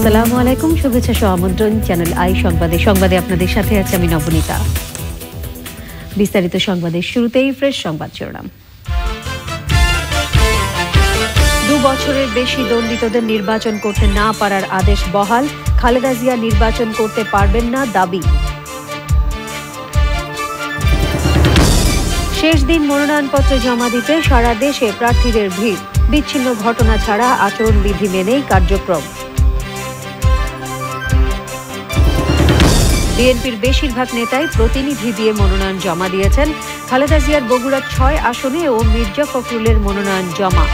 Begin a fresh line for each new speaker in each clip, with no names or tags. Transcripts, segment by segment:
আসসালামু আলাইকুম, শুভেচ্ছা সহ আমন্ত্রণ চ্যানেল আই সংবাদে আপনাদের সাথে আছে আমি নবনীতা। বিস্তারিত সংবাদের শুরুতেই ফ্রেশ সংবাদ শিরোনাম। 2 বছরের বেশি দণ্ডিতদের নির্বাচন করতে না পারার আদেশ বহাল, খালেদা জিয়া নির্বাচন করতে পারবেন না দাবি। শেষ দিন মনোনয়নপত্র জমা দিতে সারা দেশে প্রার্থীদের ভিড়, বিচ্ছিন্ন ঘটনা ছাড়া আচরণবিধি মেনেই কার্যক্রম। বিএনপির বেশিরভাগ নেতাই প্রতিনিধি দিয়ে মনোনয়ন জমা দিয়েছেন। খালেদা জিয়ার বগুড়া 6 আসনে ও মির্জা ফখরুলের মনোনয়ন জমা।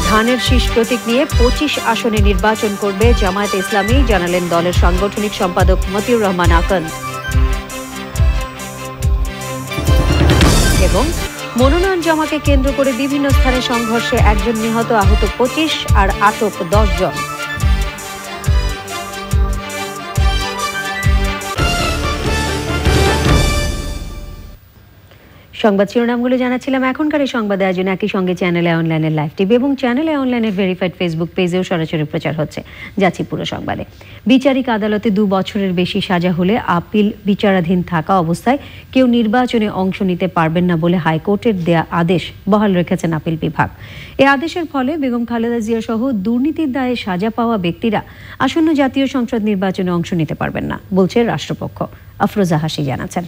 ধানের শীষ প্রতীক নিয়ে 25 আসনে নির্বাচন করবে জামায়াতে ইসলামী, জানালেন দলের সাংগঠনিক সম্পাদক মতিউর রহমান আকন। এবং মনোনয়ন জমাকে কেন্দ্র করে বিভিন্ন স্থানে সংঘর্ষে একজন নিহত, আহত 25 আর আটক 10 জন। সংবাদ শিরোনামগুলো জানাচ্ছিলাম। এখনকার এই সংবাদ আয়োজন একই সঙ্গে চ্যানেলে অনলাইনের লাইভ টিভি এবং চ্যানেলে অনলাইনের ভেরিফাইড ফেসবুক পেজেও সরাসরি প্রচার হচ্ছে। যাচ্ছি পুরো সংবাদে। বিচারিক আদালতে 2 বছরের বেশি সাজা হলে আপিল বিচারাধীন থাকা অবস্থায় কেউ নির্বাচনে অংশ নিতে পারবেন না বলে হাইকোর্টের দেয়া আদেশ বহাল রেখেছেন আপিল বিভাগ। এই আদেশের ফলে বেগম খালেদা জিয়া সহ দুর্নীতির দায়ে সাজা পাওয়া ব্যক্তিরা আসন্ন জাতীয় সংসদ নির্বাচনে অংশ নিতে পারবেন না বলছে রাষ্ট্রপক্ষ। আফরোজা হাসি জানাচ্ছেন।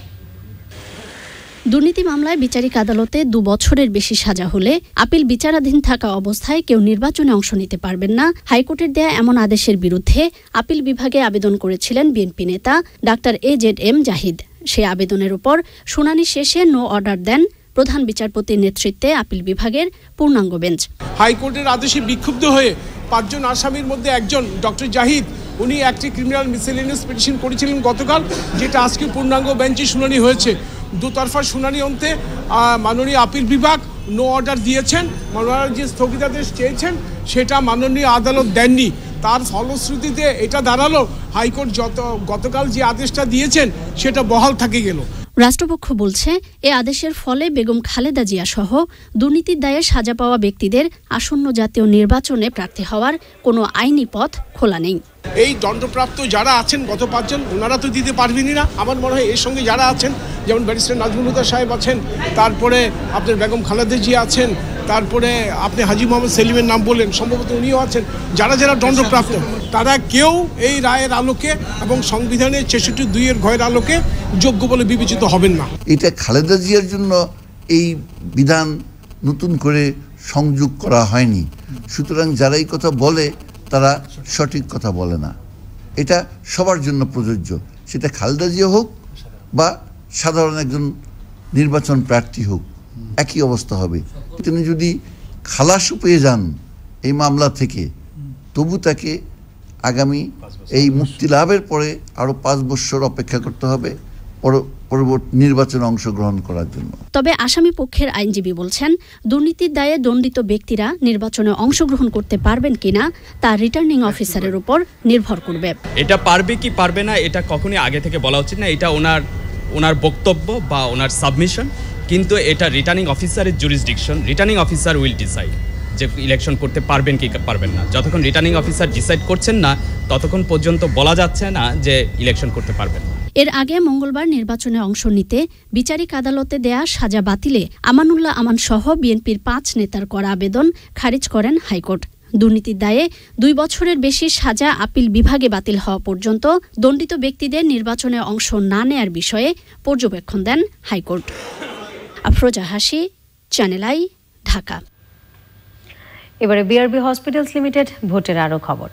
দুর্নীতি মামলায় বিচারিক আদালতে 2 বছরের বেশি সাজা হলে আপিল বিচারাধীন থাকা অবস্থায় কেউ নির্বাচনে অংশ নিতে পারবেন না। হাইকোর্টের দেয়া এমন আদেশের বিরুদ্ধে আপিল বিভাগে আবেদন করেছিলেন বিএনপি নেতা ডাক্তার AZM জাহিদ। সেই আবেদনের উপর শুনানি শেষে নো অর্ডার দেন প্রধান বিচারপতির নেতৃত্বে আপিল বিভাগের পূর্ণাঙ্গ বেঞ্চ।
হাইকোর্টের আদেশে বিক্ষুব্ধ হয়ে 5 জন আসামির মধ্যে একজন ডক্টর জাহিদ, উনি একটি ক্রিমিনাল মিসেলেনিয়াস পিটিশন করেছিলেন গতকাল, যেটা আজকে পূর্ণাঙ্গ বেঞ্চে শুনানি হয়েছে। দুতরফা শুনানি অন্তে মাননীয় আপিল বিভাগ নো অর্ডার দিয়েছেন। মাননীয় যে স্থগিতাদেশ চেয়েছেন সেটা মাননীয় আদালত দেননি। তার ফলশ্রুতিতে এটা দাঁড়ালো হাইকোর্ট গতকাল যে আদেশটা দিয়েছেন সেটা বহাল থেকে গেল।
রাষ্ট্রপক্ষ বলছে এ আদেশের ফলে বেগম খালেদা জিয়া সহ দুর্নীতির দায়ে সাজা পাওয়া ব্যক্তিদের আসন্ন জাতীয় নির্বাচনে প্রার্থী হওয়ার কোনো আইনি পথ খোলা নেই।
এই দণ্ডপ্রাপ্ত যারা আছেন গত 5 জন, ওনারা তো দিতে পারবেনই না। আমার মনে হয় এর সঙ্গে যারা আছেন, যেমন ব্যারিস্টার নাজমুল হুদা সাহেব আছেন, তারপরে আপনার বেগম খালেদা জিয়া আছেন, তারপরে আপনি হাজী মোহাম্মদ সেলিমের নাম বললেন, সম্ভবত উনিও আছেন, যারা যারা দণ্ডপ্রাপ্ত তারা কেউ এই রায়ের আলোকে এবং সংবিধানের 66(2) ঘয়ের আলোকে যোগ্য বলে বিবেচিত হবেন না।
এটা খালেদা জিয়ার জন্য এই বিধান নতুন করে সংযোগ করা হয়নি। সুতরাং যারা এই কথা বলে তারা সঠিক কথা বলে না। এটা সবার জন্য প্রযোজ্য, সেটা খালেদা জিয়া হোক বা সাধারণ একজন নির্বাচন প্রার্থী হোক, একই অবস্থা হবে। তিনি যদি খালাসও পেয়ে যান এই মামলা থেকে, তবু তাকে আগামী এই মুক্তি লাভের পরে আরও 5 বছর অপেক্ষা করতে হবে পরবর্তী নির্বাচনে অংশগ্রহণ করার জন্য।
তবে আসামি পক্ষের আইনজীবী বলছেন, দুর্নীতির দায়ে দণ্ডিত ব্যক্তিরা নির্বাচনে অংশগ্রহণ করতে পারবেন কিনা তা রিটার্নিং অফিসারের উপর নির্ভর করবে।
এটা পারবে কি পারবে না এটা কখনোই আগে থেকে বলা উচিত না। এটা ওনার বক্তব্য বা ওনার সাবমিশন, কিন্তু এটা রিটার্নিং অফিসারের jurisdiction. Returning officer will decide যে ইলেকশন করতে পারবেন কি পারবেন না। যতক্ষণ রিটার্নিং অফিসার ডিসাইড করছেন না, ততক্ষণ পর্যন্ত বলা যাচ্ছে না যে ইলেকশন করতে পারবেন না।
এর আগে মঙ্গলবার নির্বাচনে অংশ নিতে বিচারিক আদালতে দেয়া সাজা বাতিলে আমানুল্লাহ আমান সহ বিএনপির 5 নেতার করা আবেদন খারিজ করেন হাইকোর্ট। দুর্নীতির দায়ে 2 বছরের বেশি সাজা আপিল বিভাগে বাতিল হওয়া পর্যন্ত দণ্ডিত ব্যক্তিদের নির্বাচনে অংশ না নেয়ার বিষয়ে পর্যবেক্ষণ দেন হাইকোর্ট। আফরোজা হাসি, চ্যানেল আই, ঢাকা।
এবারে বিআরবি হসপিটালস লিমিটেড ভোটের আরো খবর।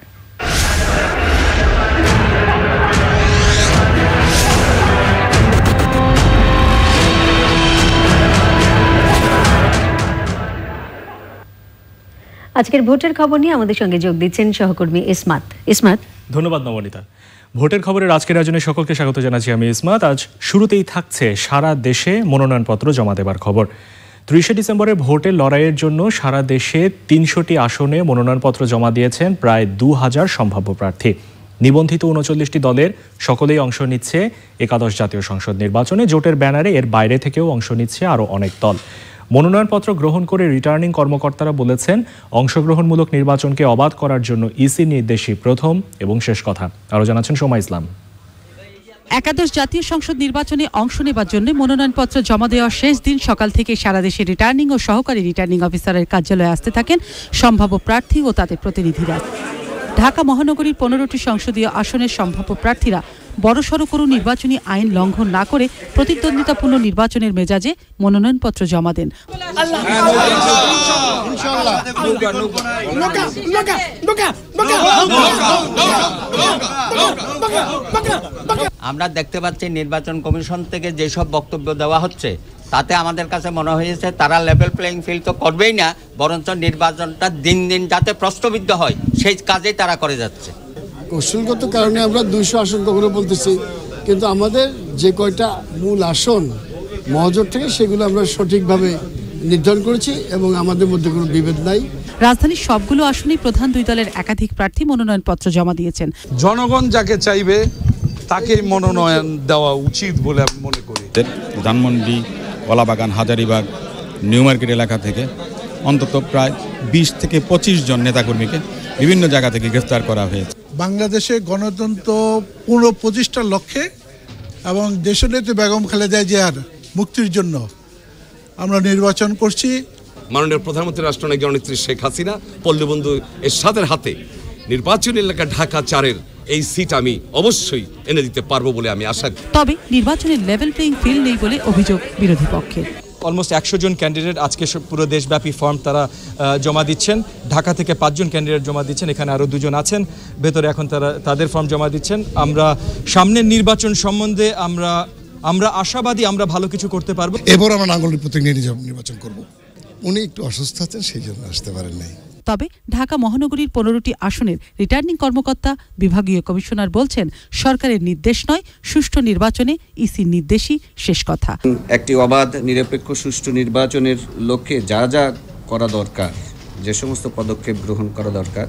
আজকের ভোটের খবর নিয়ে আমাদের সঙ্গে যোগ দিচ্ছেন সহকর্মী ইসমাত। ইসমাত,
ধন্যবাদ নবনীতা। ভোটের খবরের আজকের আয়োজনে সকলকে স্বাগত জানাচ্ছি আমি ইসমাত। আজ শুরুতেই থাকছে সারা দেশে মনোনয়নপত্র জমা দেবার খবর। 30 ডিসেম্বরের ভোটের লড়াইয়ের জন্য সারা দেশে 300টি আসনে মনোনয়নপত্র জমা দিয়েছেন প্রায় 2000 সম্ভাব্য প্রার্থী। নিবন্ধিত 39টি দলের সকলেই অংশ নিচ্ছে একাদশ জাতীয় সংসদ নির্বাচনে। জোটের ব্যানারে এর বাইরে থেকেও অংশ নিচ্ছে আরও অনেক দল। মনোনয়নপত্র গ্রহণ করে রিটার্নিং কর্মকর্তারা বলেছেন, অংশগ্রহণমূলক নির্বাচনকে অবাধ করার জন্য ইসি নির্দেশই প্রথম এবং শেষ কথা। আরও জানাচ্ছেন সোমা ইসলাম।
একাদশ জাতীয় সংসদ নির্বাচনে অংশ নেবার জন্য মনোনয়নপত্র জমা দেওয়ার শেষ দিন সকাল থেকে সারা দেশে রিটার্নিং ও সহকারী রিটার্নিং অফিসারের কার্যালয়ে আসতে থাকেন সম্ভাব্য প্রার্থী ও তাদের প্রতিনিধিরা। ঢাকা মহানগরীর 15টি সংসদীয় আসনের সম্ভাব্য প্রার্থীরা বড়সড় কোনো নির্বাচনী আইন লঙ্ঘন না করে প্রতিদ্বন্দ্বিতাপূর্ণ নির্বাচনের মেজাজে মনোনয়নপত্র জমা দেন।
আমরা দেখতে পাচ্ছি নির্বাচন কমিশন থেকে যেসব বক্তব্য দেওয়া হচ্ছে তাতে আমাদের কাছে মনে হয়েছে তারা লেভেল প্লেইং ফিল্ড তো করবেই না, বরঞ্চ নির্বাচনটা দিন দিন যাতে প্রশ্নবিদ্ধ হয় সেই কাজেই তারা করে যাচ্ছে।
কৌশলগত কারণে আমরা 200 আসন কখনো বলতেছি, কিন্তু আমাদের যে কয়টা মূল আসন মহাজোট থেকে সেগুলো আমরা সঠিকভাবে নির্ধারণ করেছি এবং আমাদের মধ্যে কোনো বিভেদ নাই।
রাজধানীর সবগুলো আসনেই প্রধান দুই দলের একাধিক প্রার্থী মনোনয়নপত্র জমা দিয়েছেন।
জনগণ যাকে চাইবে তাকে মনোনয়ন দেওয়া উচিত বলে আমি মনে করি।
ধানমন্ডি, কলাবাগান, হাজারীবাগ, নিউ মার্কেট এলাকা থেকে অন্তত প্রায় 20 থেকে 25 জন নেতাকর্মীকে বিভিন্ন জায়গা থেকে গ্রেফতার করা হয়েছে।
বাংলাদেশে গণতন্ত্র পুনঃপ্রতিষ্ঠার লক্ষ্যে এবং দেশনেত্রী বেগম খালেদা জিয়ার মুক্তির জন্য আমরা নির্বাচন করছি।
মাননীয় প্রধানমন্ত্রী রাষ্ট্রনায়ক জননেত্রী শেখ হাসিনা পল্লীবন্ধু এরশাদের হাতে নির্বাচনী এলাকা ঢাকা 4-এর এই সিট আমি অবশ্যই এনে দিতে পারবো বলে আমি আশা করি।
তবে নির্বাচনের লেভেল প্লেইং ফিল্ড নেই বলে অভিযোগ বিরোধী পক্ষের।
অলমোস্ট 100 জন ক্যান্ডিডেট আজকে পুরো দেশব্যাপী ফর্ম তারা জমা দিচ্ছেন। ঢাকা থেকে 5 জন ক্যান্ডিডেট জমা দিচ্ছেন, এখানে আরও 2 জন আছেন ভেতরে, এখন তারা তাদের ফর্ম জমা দিচ্ছেন। আমরা সামনের নির্বাচন সম্বন্ধে আমরা আশাবাদী, আমরা ভালো কিছু করতে পারবো।
এবার আমরা নাঙ্গলের প্রতীক নিয়ে নির্বাচন করব। উনি একটু অসুস্থ আছেন, সেই জন্য আসতে পারেন নাই।
তবে ঢাকা মহানগরীর 15টি আসনের রিটার্নিং কর্মকর্তা বিভাগীয় কমিশনার বলছেন, সরকারের নির্দেশ নয়, সুষ্ঠু নির্বাচনে ইসির নির্দেশই শেষ কথা।
একটি অবাধ, নিরপেক্ষ, সুষ্ঠু নির্বাচনের লক্ষ্যে যা যা করা দরকার, যে সমস্ত পদক্ষেপ গ্রহণ করা দরকার,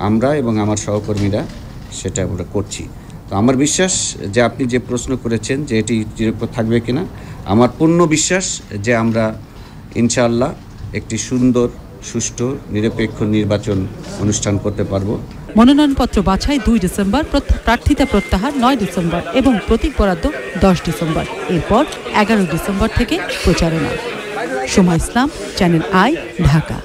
আমরা এবং আমার সহকর্মীরা সেটা আমরা করছি। তো আমার বিশ্বাস যে আপনি যে প্রশ্ন করেছেন যে এটি নিরপেক্ষ থাকবে কিনা, আমার পূর্ণ বিশ্বাস যে আমরা ইনশাআল্লাহ একটি সুন্দর, সুষ্ঠু, নিরপেক্ষ নির্বাচন অনুষ্ঠান করতে পারবো।
মনোনয়নপত্র বাছাই 2 ডিসেম্বর, প্রার্থিতা প্রত্যাহার 9 ডিসেম্বর এবং প্রতীক বরাদ্দ 10 ডিসেম্বর। এরপর 11 ডিসেম্বর থেকে প্রচারণা। সোমা ইসলাম, চ্যানেল আই, ঢাকা।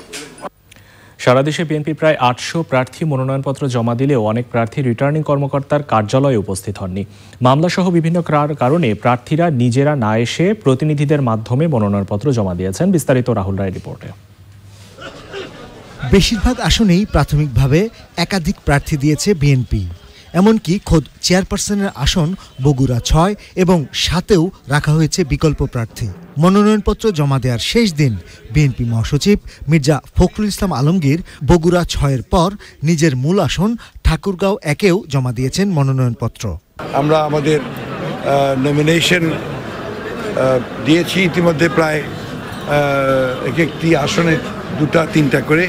সারা দেশে বিএনপি প্রায় 800 প্রার্থী মনোনয়নপত্র জমা দিলেও অনেক প্রার্থী রিটার্নিং কর্মকর্তার কার্যালয়ে উপস্থিত হননি। মামলাসহ বিভিন্ন কারণে প্রার্থীরা নিজেরা না এসে প্রতিনিধিদের মাধ্যমে মনোনয়নপত্র জমা দিয়েছেন। বিস্তারিত রাহুল রায় রিপোর্টে।
বেশিরভাগ আসনেই প্রাথমিকভাবে একাধিক প্রার্থী দিয়েছে বিএনপি। এমনকি খোদ চেয়ারপারসনের আসন বগুড়া 6 এবং 7-এও রাখা হয়েছে বিকল্প প্রার্থী। মনোনয়নপত্র জমা দেওয়ার শেষ দিন বিএনপি মহাসচিব মির্জা ফখরুল ইসলাম আলমগীর বগুড়া 6-এর পর নিজের মূল আসন ঠাকুরগাঁও 1-এও জমা দিয়েছেন মনোনয়নপত্র।
আমরা আমাদের নমিনেশন দিয়েছি ইতিমধ্যে প্রায় একটি আসনে 2-3টা করে,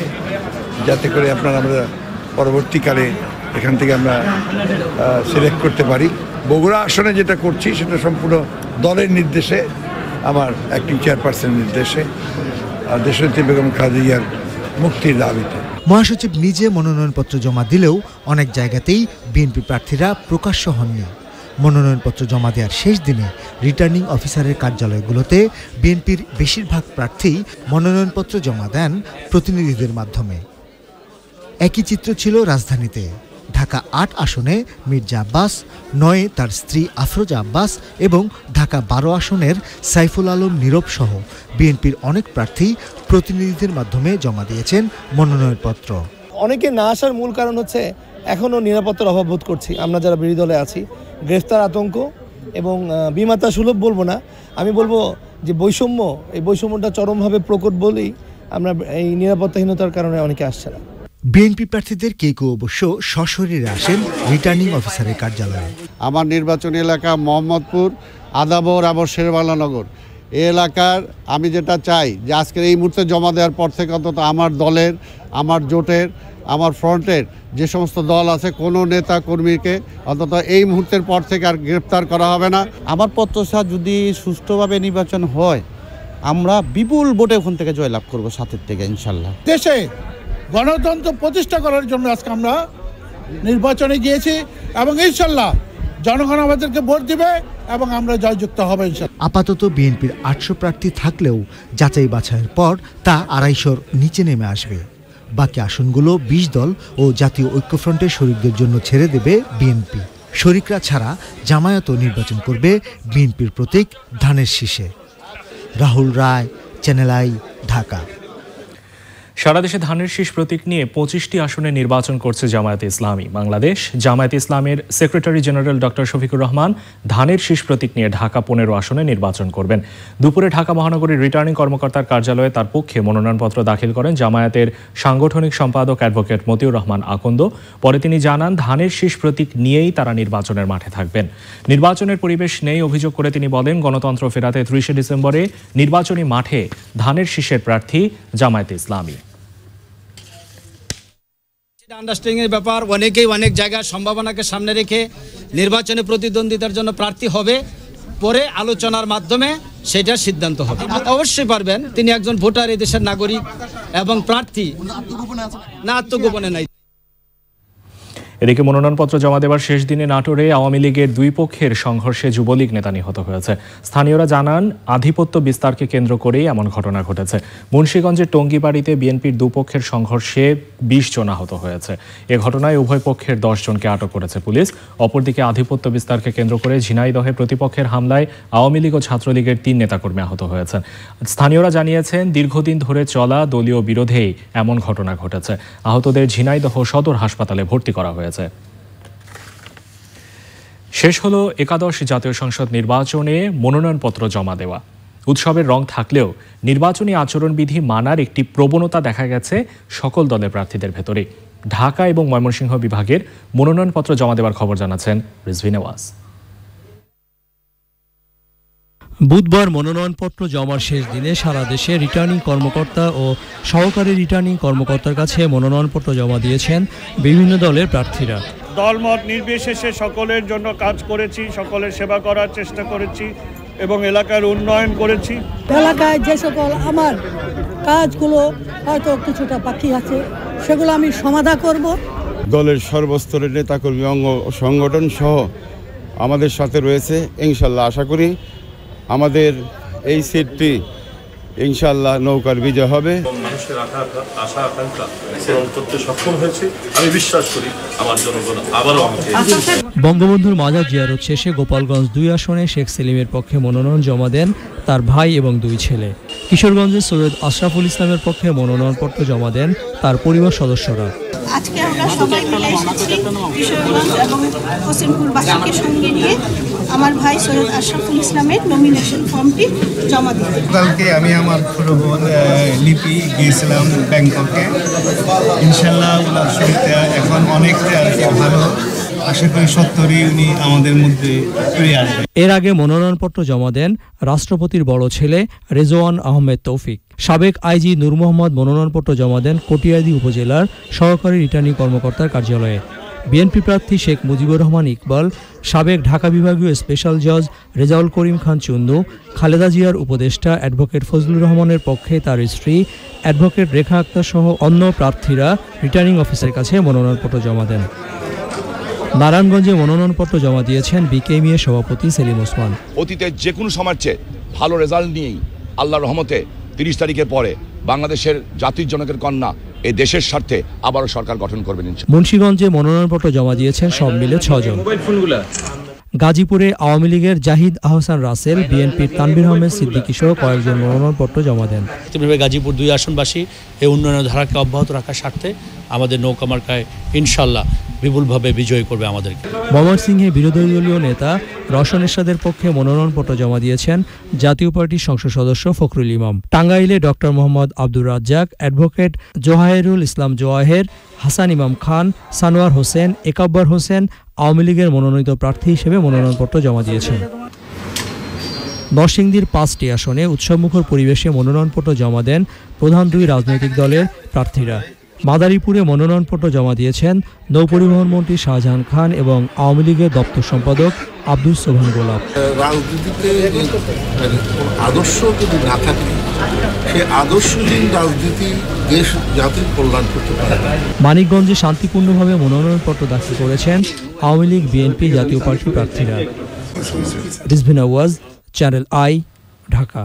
যাতে করে আমরা পরবর্তীকালে এখান থেকে আমরা সিলেক্ট করতে পারি। বগুড়া আসনে যেটা করছি সেটা সম্পূর্ণ দলের নির্দেশে, আমার অ্যাক্টিং চেয়ারপারসনের নির্দেশে, দেশনেত্রী বেগম খালেদা জিয়ার মুক্তির দাবিতে।
মহাসচিব নিজে মনোনয়নপত্র জমা দিলেও অনেক জায়গাতেই বিএনপি প্রার্থীরা প্রকাশ্য হননি। মনোনয়নপত্র জমা দেওয়ার শেষ দিনে রিটার্নিং অফিসারের কার্যালয়গুলোতে বিএনপির বেশিরভাগ প্রার্থী মনোনয়নপত্র জমা দেন প্রতিনিধিদের মাধ্যমে। একই চিত্র ছিল রাজধানীতে। ঢাকা 8 আসনে মির্জা আব্বাস, 9-এ তার স্ত্রী আফরোজা আব্বাস এবং ঢাকা 12 আসনের সাইফুল আলম নীরব সহ বিএনপির অনেক প্রার্থী প্রতিনিধিদের মাধ্যমে জমা দিয়েছেন মনোনয়নপত্র।
অনেকে না আসার মূল কারণ হচ্ছে এখনও নিরাপত্তার অভাব বোধ করছি আমরা যারা বিরোধী দলে আছি। গ্রেফতার আতঙ্ক এবং বিমাতা সুলভ বলবো না, আমি বলবো যে বৈষম্য, এই বৈষম্যটা চরমভাবে প্রকট বলেই আমরা এই নিরাপত্তাহীনতার কারণে অনেকে আসছে না।
বিএনপি প্রার্থীদের কেউ অবশ্য সশরীরে আসেন রিটার্নিং অফিসারের কার্যালয়ে।
আমার নির্বাচনী এলাকা মোহাম্মদপুর, আদাবর এবং শেরবাংলানগর। এই এলাকার আমি যেটা চাই যে আজকের এই মুহূর্তে জমা দেওয়ার পর থেকে অন্তত আমার দলের, আমার জোটের, আমার ফ্রন্টের যে সমস্ত দল আছে কোনো নেতা কর্মীকে অন্তত এই মুহূর্তের পর থেকে আর গ্রেপ্তার করা হবে না।
আমার প্রত্যাশা যদি সুষ্ঠুভাবে নির্বাচন হয় আমরা বিপুল ভোটে ওখান থেকে জয়লাভ করবো 7 থেকে ইনশাল্লাহ।
দেশে গণতন্ত্র প্রতিষ্ঠা করার জন্য আজকে আমরা নির্বাচনে গিয়েছি এবং ইনশাল্লাহ জনগণ আমাদেরকে ভোট দিবে এবং আমরা জয়যুক্ত হব ইনশাল্লাহ।
আপাতত বিএনপির 800 প্রার্থী থাকলেও যাচাই বাছাইয়ের পর তা 250-র নিচে নেমে আসবে। বাকি আসনগুলো 20 দল ও জাতীয় ঐক্যফ্রন্টের শরিকদের জন্য ছেড়ে দেবে বিএনপি। শরিকরা ছাড়া জামায়াতও নির্বাচন করবে বিএনপির প্রতীক ধানের শীষে। রাহুল রায়, চ্যানেল আই, ঢাকা।
সারা দেশে ধানের শীষ প্রতীক নিয়ে 25টি আসনে নির্বাচন করছে জামায়াতে ইসলামী বাংলাদেশ। জামায়াতে ইসলামের secretary general doctor Shafiqur Rahman ধানের শীষ প্রতীক নিয়ে ঢাকা 15 আসনে নির্বাচন করবেন। দুপুরে ঢাকা মহানগরীর রিটার্নিং কর্মকর্তার কার্যালয়ে তার পক্ষে মনোনয়নপত্র দাখিল করেন জামায়াতের সাংগঠনিক সম্পাদক অ্যাডভোকেট মতিউর রহমান আকন্দ। পরে তিনি জানান, ধানের শীষ প্রতীক নিয়েই তারা নির্বাচনের মাঠে থাকবেন। নির্বাচনের পরিবেশ নেই অভিযোগ করে তিনি বলেন, গণতন্ত্র ফেরাতে 30 ডিসেম্বরে নির্বাচনী মাঠে ধানের শীষের প্রার্থী জামায়াতে ইসলামী।
আন্ডারস্ট্যান্ডিংয়ের ব্যাপার, অনেকেই অনেক জায়গায় সম্ভাবনাকে সামনে রেখে নির্বাচনে প্রতিদ্বন্দ্বিতার জন্য প্রার্থী হবে, পরে আলোচনার মাধ্যমে সেটা সিদ্ধান্ত হবে। অবশ্যই পারবেন, তিনি একজন ভোটার, এই দেশের নাগরিক এবং প্রার্থী। না, আত্মগোপনে নাই।
এদিকে মনোনয়নপত্র জমা দেওয়ার শেষ দিনে নাটোরে আওয়ামী লীগের দুই পক্ষের সংঘর্ষে যুবলীগ নেতা নিহত হয়েছে। স্থানীয়রা জানান, আধিপত্য বিস্তারকে কেন্দ্র করেই এমন ঘটনা ঘটেছে। মুন্সিগঞ্জের টঙ্গিবাড়িতে বিএনপির দুপক্ষের সংঘর্ষে 20 জন আহত হয়েছে। এ ঘটনায় উভয় পক্ষের 10 জনকে আটক করেছে পুলিশ। অপরদিকে আধিপত্য বিস্তারকে কেন্দ্র করে ঝিনাইদহে প্রতিপক্ষের হামলায় আওয়ামী লীগ ও ছাত্রলীগের 3 নেতাকর্মী আহত হয়েছেন। স্থানীয়রা জানিয়েছেন, দীর্ঘদিন ধরে চলা দলীয় বিরোধেই এমন ঘটনা ঘটেছে। আহতদের ঝিনাইদহ সদর হাসপাতালে ভর্তি করা হয়েছে। শেষ হলো একাদশ জাতীয় সংসদ নির্বাচনে মনোনয়নপত্র জমা দেওয়া। উৎসবের রং থাকলেও নির্বাচনী আচরণবিধি মানার একটি প্রবণতা দেখা গেছে সকল দলের প্রার্থীদের ভেতরে। ঢাকা এবং ময়মনসিংহ বিভাগের মনোনয়নপত্র জমা দেওয়ার খবর জানাচ্ছেন রিজভী নেওয়াজ।
বুধবার মনোনয়নপত্র জমার শেষ দিনে সারা দেশে রিটার্নিং কর্মকর্তা ও সহকারী রিটার্নিং কর্মকর্তার কাছে মনোনয়নপত্র জমা দিয়েছেন বিভিন্ন দলের প্রার্থীরা।
দলমত নির্বিশেষে সকলের জন্য কাজ করেছি, সকলের সেবা করার চেষ্টা করেছি এবং এলাকার উন্নয়ন করেছি।
এলাকায় যে সকল আমার কাজগুলো হয়তো কিছুটা বাকি আছে, সেগুলো আমি সমাধা করব।
দলের সর্বস্তরের নেতাকর্মী অঙ্গ সংগঠন সহ আমাদের সাথে রয়েছে। ইনশাল্লাহ আশা করি আমাদের এই সিটটি ইনশাল্লাহ নৌকার বিজয় হবে।
মানুষের আশা আকাঙ্ক্ষা পূরণ করতে সক্ষম হয়েছে। আমি বিশ্বাস করি আমার জনগণ আবারও আমাকে।
বঙ্গবন্ধুর মাজার জিয়ারত শেষে গোপালগঞ্জ 2 আসনে শেখ সেলিমের পক্ষে মনোনয়ন জমা দেন তার ভাই এবং 2 ছেলে। কিশোরগঞ্জে সৈয়দ আশরাফুল ইসলামের পক্ষে মনোনয়নপত্র জমা দেন তার পরিবার সদস্যরা।
আজকে আমরা সবাই মিলে এসেছি কিশোরগঞ্জ এবং হোসেনপুরবাসীকে সঙ্গে নিয়ে আমার ভাই সৈয়দ আশরাফুল ইসলামের নমিনেশন ফর্মটি জমা দিতে।
কালকে আমি আমার ছোট বোন লিপি গিয়েছিলাম ব্যাংককে। ইনশাল্লাহ ওনার শরীরটা এখন অনেকটা ভালো। আশা করি সত্তরই উনি আমাদের মধ্যে ফিরে আসবেন।
এর আগে মনোনয়নপত্র জমা দেন রাষ্ট্রপতির বড় ছেলে রেজওয়ান আহমেদ তৌফিক। সাবেক আইজি নূর মোহাম্মদ মনোনয়নপত্র জমা দেন কটিয়াদি উপজেলার সহকারী রিটার্নিং কর্মকর্তার কার্যালয়ে। বিএনপি প্রার্থী শেখ মুজিবুর রহমান ইকবাল, সাবেক ঢাকা বিভাগীয় স্পেশাল জজ রেজাউল করিম খান চুন্নু, খালেদা জিয়ার উপদেষ্টা অ্যাডভোকেট ফজলুর রহমানের পক্ষে তার স্ত্রী অ্যাডভোকেট রেখা আক্তার সহ অন্য প্রার্থীরা রিটার্নিং অফিসারের কাছে মনোনয়নপত্র জমা দেন। নারায়ণগঞ্জে মনোনয়নপত্র জমা দিয়েছেন বিকেএমইএ সভাপতি সেলিম ওসমান।
অতীতে যে কোনো সময়ের চেয়ে ভালো রেজাল্ট নিয়েই আল্লাহর রহমতে 30 তারিখের পরে বাংলাদেশের জাতির জনকের কন্যা এই দেশের স্বার্থে আবারও সরকার গঠন করবেন।
মুন্সিগঞ্জে মনোনয়নপত্র জমা দিয়েছেন সব মিলে 6 জন। গাজীপুরে আওয়ামী লীগের জাহিদ আহসান রাসেল, বিএনপির তানভীর আহমেদ সিদ্দিকী সহ কয়েকজন মনোনয়নপত্র জমা দেন।
গাজীপুর 2 আসনবাসী এই উন্নয়নের ধারাকে অব্যাহত রাখার স্বার্থে আমাদের নৌকা মার্কায় ইনশাল্লাহ বিপুলভাবে বিজয়ী করবে আমাদেরকে।
ময়মনসিংহে বিরোধী দলীয় নেতা রওশন এরশাদের পক্ষে মনোনয়নপত্র জমা দিয়েছেন জাতীয় পার্টির সংসদ সদস্য ফখরুল ইমাম। টাঙ্গাইলে ডক্টর মোহাম্মদ আব্দুর রাজ্জাক, অ্যাডভোকেট জোহায়েরুল ইসলাম জোয়াহের, হাসান ইমাম খান, সানোয়ার হোসেন, একাব্বার হোসেন আওয়ামী লীগের মনোনীত প্রার্থী হিসেবে মনোনয়নপত্র জমা দিয়েছেন। নরসিংদীর 5টি আসনে উৎসবমুখর পরিবেশে মনোনয়নপত্র জমা দেন প্রধান 2 রাজনৈতিক দলের প্রার্থীরা। মাদারীপুরে মনোনয়নপত্র জমা দিয়েছেন নৌপরিবহন মন্ত্রী শাহজাহান খান এবং আওয়ামী লীগের দপ্তর সম্পাদক আব্দুল সোবহান গোলাপ।
রাজনীতিতে আদর্শ যদি না থাকে, সে আদর্শহীন রাজনীতি দেশ জাতির কল্যাণ করতে পারে।
মানিকগঞ্জে শান্তিপূর্ণভাবে মনোনয়নপত্র দাখিল করেছেন আওয়ামী লীগ, বিএনপি, জাতীয় পার্টি প্রার্থীরা। রিজভিন আওয়াজ, চ্যানেল আই, ঢাকা।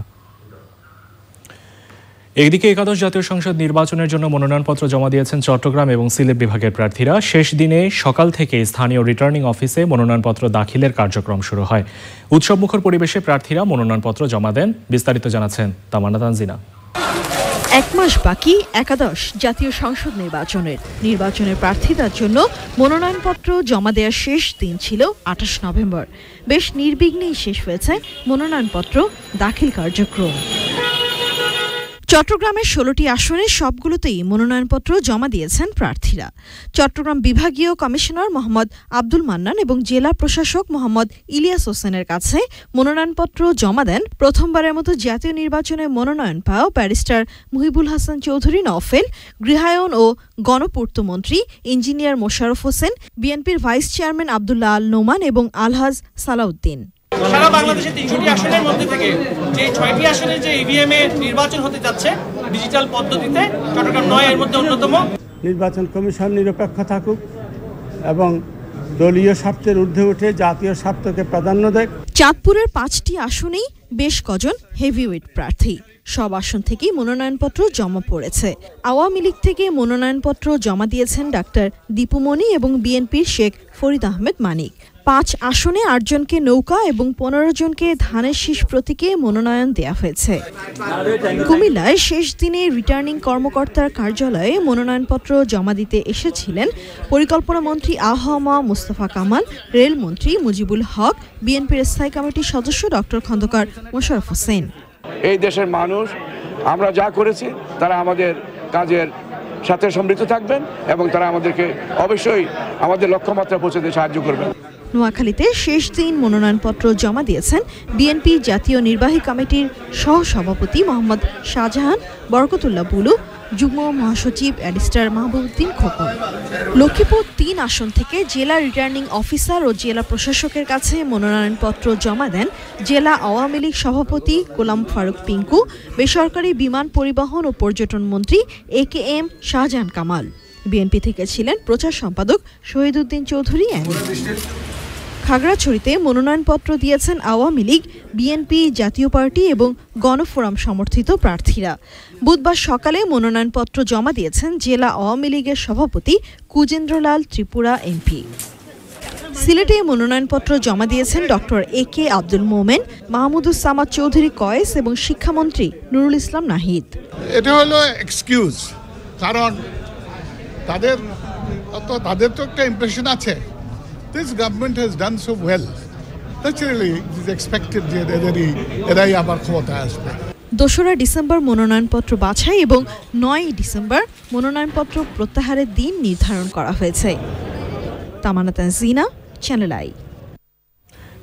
এদিকে একাদশ জাতীয় সংসদ নির্বাচনের জন্য মনোনয়নপত্র জমা দিয়েছেন চট্টগ্রাম এবং সিলেট বিভাগের প্রার্থীরা। শেষ দিনে সকাল থেকে স্থানীয় রিটার্নিং অফিসে মনোনয়নপত্র দাখিলের কার্যক্রম শুরু হয়। উৎসবমুখর পরিবেশে প্রার্থীরা মনোনয়নপত্র জমা দেন। বিস্তারিত জানাচ্ছেন তামান্না তানজিনা।
এক মাস বাকি একাদশ জাতীয় সংসদ নির্বাচনের প্রার্থীদের জন্য মনোনয়নপত্র জমা দেওয়ার শেষ দিন ছিল ২৮ নভেম্বর। বেশ নির্বিঘ্নেই শেষ হয়েছে মনোনয়নপত্র দাখিল কার্যক্রম। চট্টগ্রামের ১৬টি আসনে সবগুলোতেই মনোনয়নপত্র জমা দিয়েছেন প্রার্থীরা। চট্টগ্রাম বিভাগীয় কমিশনার মোহাম্মদ আব্দুল মান্নান এবং জেলা প্রশাসক মোহাম্মদ ইলিয়াস হোসেনের কাছে মনোনয়নপত্র জমা দেন প্রথমবারের মতো জাতীয় নির্বাচনে মনোনয়ন পাওয়া ব্যারিস্টার মুহিবুল হাসান চৌধুরী নওফেল, গৃহায়ন ও গণপূর্ত মন্ত্রী ইঞ্জিনিয়ার মোশাররফ হোসেন, বিএনপির ভাইস চেয়ারম্যান আব্দুল্লাহ আল নোমান এবং আলহাজ সালাউদ্দিন।
সারা বাংলাদেশে ৩০০টি আসনের মধ্যে থেকে যে ৬টি আসনে যে ইভিএম এ নির্বাচন হতে যাচ্ছে ডিজিটাল পদ্ধতিতে, চট্টগ্রাম ৯ এর মধ্যে অন্যতম।
নির্বাচন কমিশন নিরপেক্ষ থাকুক এবং দলীয় স্বার্থের ঊর্ধ্বে উঠে জাতীয় স্বার্থকে প্রাধান্য দেয়।
চাঁদপুরের ৫টি আসনেই বেশ কজন হেভিওয়েট প্রার্থী। সব আসন থেকেই মনোনয়নপত্র জমা পড়েছে। আওয়ামী লীগ থেকে মনোনয়নপত্র জমা দিয়েছেন ডাক্তার দীপুমণি এবং বিএনপির শেখ ফরিদ আহমেদ মানিক। ৫ আসনে ৮ জনকে নৌকা এবং ১৫ জনকে ধানের শীষ প্রতীকে মনোনয়ন দেওয়া হয়েছে। কুমিল্লায় শেষ দিনে রিটার্নিং কর্মকর্তার কার্যালয়ে মনোনয়নপত্র জমা দিতে এসেছিলেন পরিকল্পনা মন্ত্রী আহমা মোস্তফা কামাল, রেলমন্ত্রী মুজিবুল হক, বিএনপির স্থায়ী কমিটির সদস্য ডক্টর খন্দকার মোশাররফ হোসেন।
এই দেশের মানুষ আমরা যা করেছি তারা আমাদের কাজের সাথে সমৃদ্ধ থাকবেন এবং তারা আমাদেরকে অবশ্যই আমাদের লক্ষ্যমাত্রা পৌঁছাতে সাহায্য করবেন।
নোয়াখালীতে শেষ দিন মনোনয়নপত্র জমা দিয়েছেন বিএনপি জাতীয় নির্বাহী কমিটির সহসভাপতি মোহাম্মদ শাহজাহান, বরকতুল্লাহ বুলু, যুগ্ম মহাসচিব ব্যারিস্টার মাহবুবউদ্দিন খোকন। লক্ষ্মীপুর ৩ আসন থেকে জেলা রিটার্নিং অফিসার ও জেলা প্রশাসকের কাছে মনোনয়নপত্র জমা দেন জেলা আওয়ামী লীগ সভাপতি গোলাম ফারুক পিঙ্কু, বেসরকারি বিমান পরিবহন ও পর্যটন মন্ত্রী AKM শাহজাহান কামাল। বিএনপি থেকে ছিলেন প্রচার সম্পাদক শহীদউদ্দিন চৌধুরী। খাগড়াছড়িতে মনোনয়নপত্র দিয়েছেন আওয়ামী লীগ, বিএনপি, জাতীয় পার্টি এবং গণফোরাম সমর্থিত প্রার্থীরা। বুধবার সকালে মনোনয়নপত্র জমা দিয়েছেন জেলা আওয়ামী লীগের সভাপতি কুজেন্দ্রলাল ত্রিপুরা MP। সিলেটে মনোনয়নপত্র জমা দিয়েছেন ডক্টর AK আব্দুল মোমেন, মাহমুদুস সামাদ চৌধুরী কয়েস এবং শিক্ষামন্ত্রী নুরুল ইসলাম নাহিদ।
এটা হলো এক্সকিউজ, কারণ তাদের তো একটা ইমপ্রেশন আছে this government has done so well. Naturally, it is expected যে এরাই আবার ক্ষমতায় আসবে।
২রা ডিসেম্বর মনোনয়নপত্র বাছাই এবং ৯ ডিসেম্বর মনোনয়নপত্র প্রত্যাহারের দিন নির্ধারণ করা হয়েছে। তামান্না তানজিনা, চ্যানেল আই।